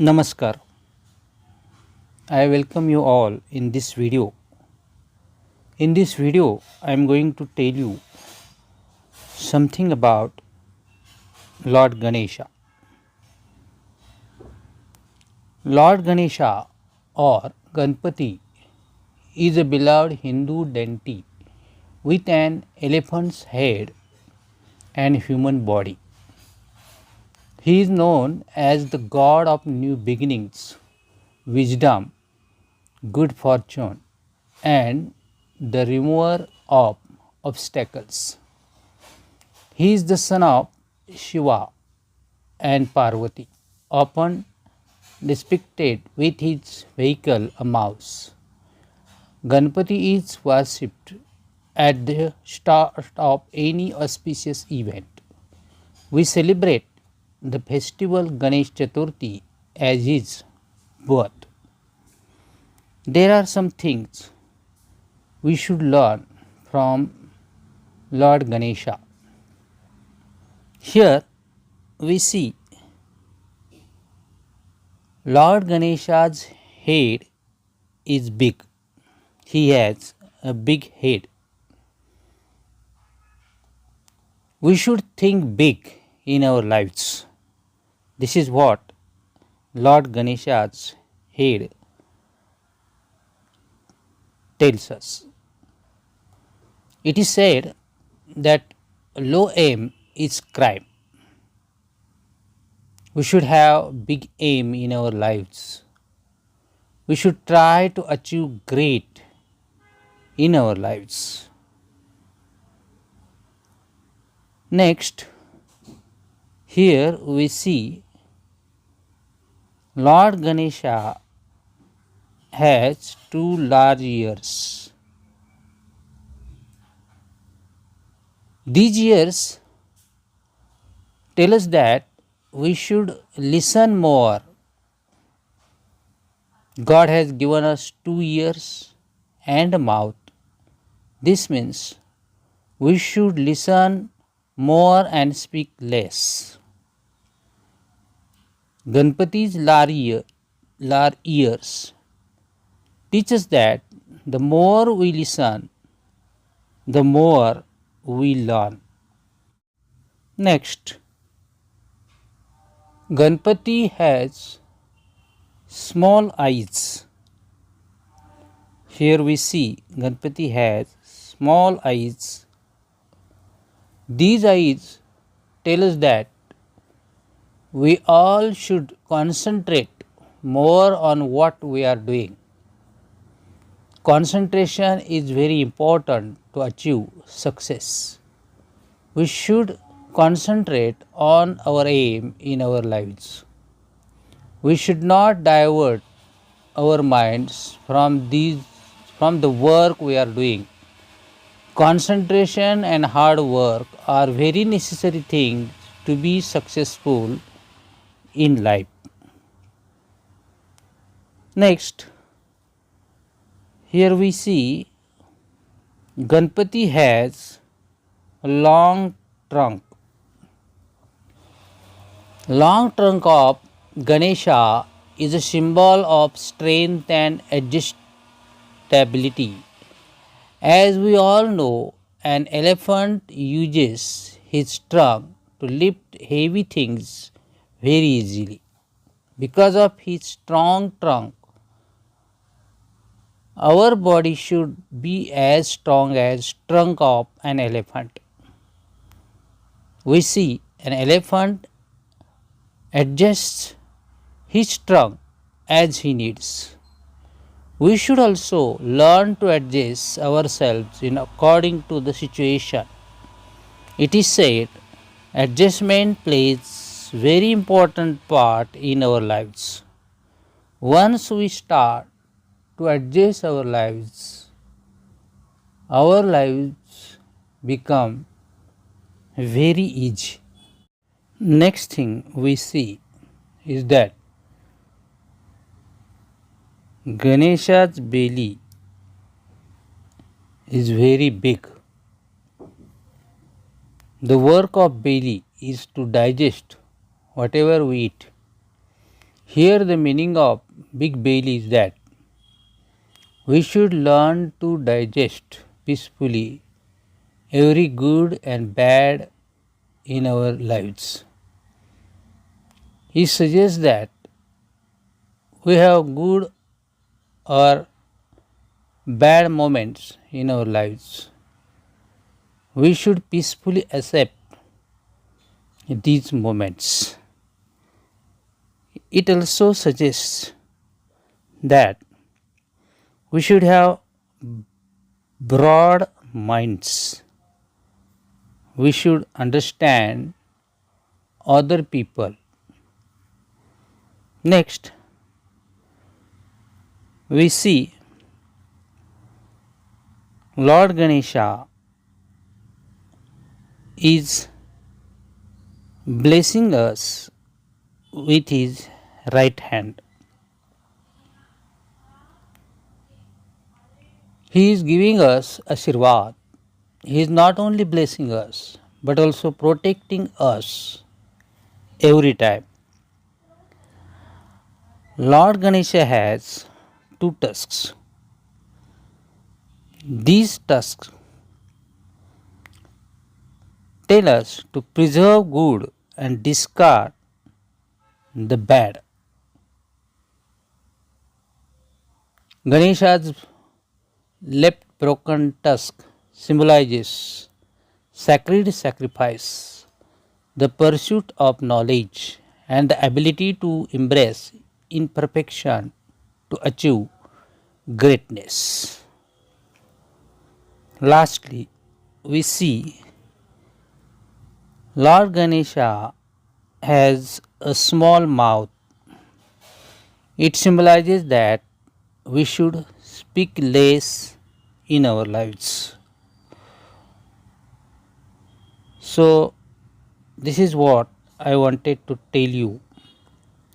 Namaskar. I welcome you all in this video. In this video, I am going to tell you something about Lord Ganesha. Lord Ganesha or Ganpati is a beloved Hindu deity with an elephant's head and human body. He is known as the god of new beginnings, wisdom, good fortune, and the remover of obstacles. He is the son of Shiva and Parvati, often depicted with his vehicle a mouse. Ganpati is worshipped at the start of any auspicious event. We celebrate the festival Ganesh Chaturthi as his birth. There are some things we should learn from Lord Ganesha. Here we see Lord Ganesha's head is big. He has a big head. We should think big in our lives. This is what Lord Ganesha's head tells us. It is said that low aim is crime. We should have big aim in our lives. We should try to achieve great in our lives. Next, here we see Lord Ganesha has two large ears. These ears tell us that we should listen more. God has given us two ears and a mouth. This means we should listen more and speak less. Ganpati's large ears teach us that the more we listen, the more we learn. Next, Ganpati has small eyes. Here we see Ganpati has small eyes. These eyes tell us that we all should concentrate more on what we are doing. Concentration is very important to achieve success. We should concentrate on our aim in our lives. We should not divert our minds from the work we are doing. Concentration and hard work are very necessary things to be successful in life. Next, here we see Ganpati has a long trunk. Long trunk of Ganesha is a symbol of strength and adjustability. As we all know, an elephant uses his trunk to lift heavy things very easily. Because of his strong trunk, our body should be as strong as trunk of an elephant. We see an elephant adjusts his trunk as he needs. We should also learn to adjust ourselves in according to the situation. It is said adjustment plays very important part in our lives. Once we start to adjust our lives become very easy. Next thing we see is that Ganesha's belly is very big. The work of belly is to digest whatever we eat. Here, the meaning of Big Bail is that we should learn to digest peacefully every good and bad in our lives. He suggests that we have good or bad moments in our lives. We should peacefully accept these moments. It also suggests that we should have broad minds. We should understand other people. Next, we see Lord Ganesha is blessing us with his right hand. He is giving us Ashirwad. He is not only blessing us but also protecting us every time. Lord Ganesha has two tusks. These tusks tell us to preserve good and discard the bad. Ganesha's left broken tusk symbolizes sacred sacrifice, the pursuit of knowledge, and the ability to embrace imperfection to achieve greatness. Lastly, we see Lord Ganesha has a small mouth. It symbolizes that we should speak less in our lives. So, this is what I wanted to tell you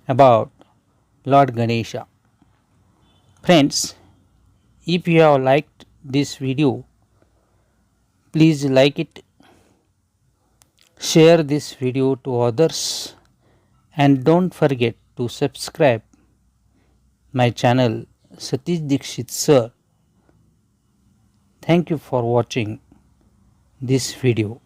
about Lord Ganesha. Friends, if you have liked this video, please like it, share this video to others, and don't forget to subscribe my channel Satish Dixit Sir. Thank you for watching this video.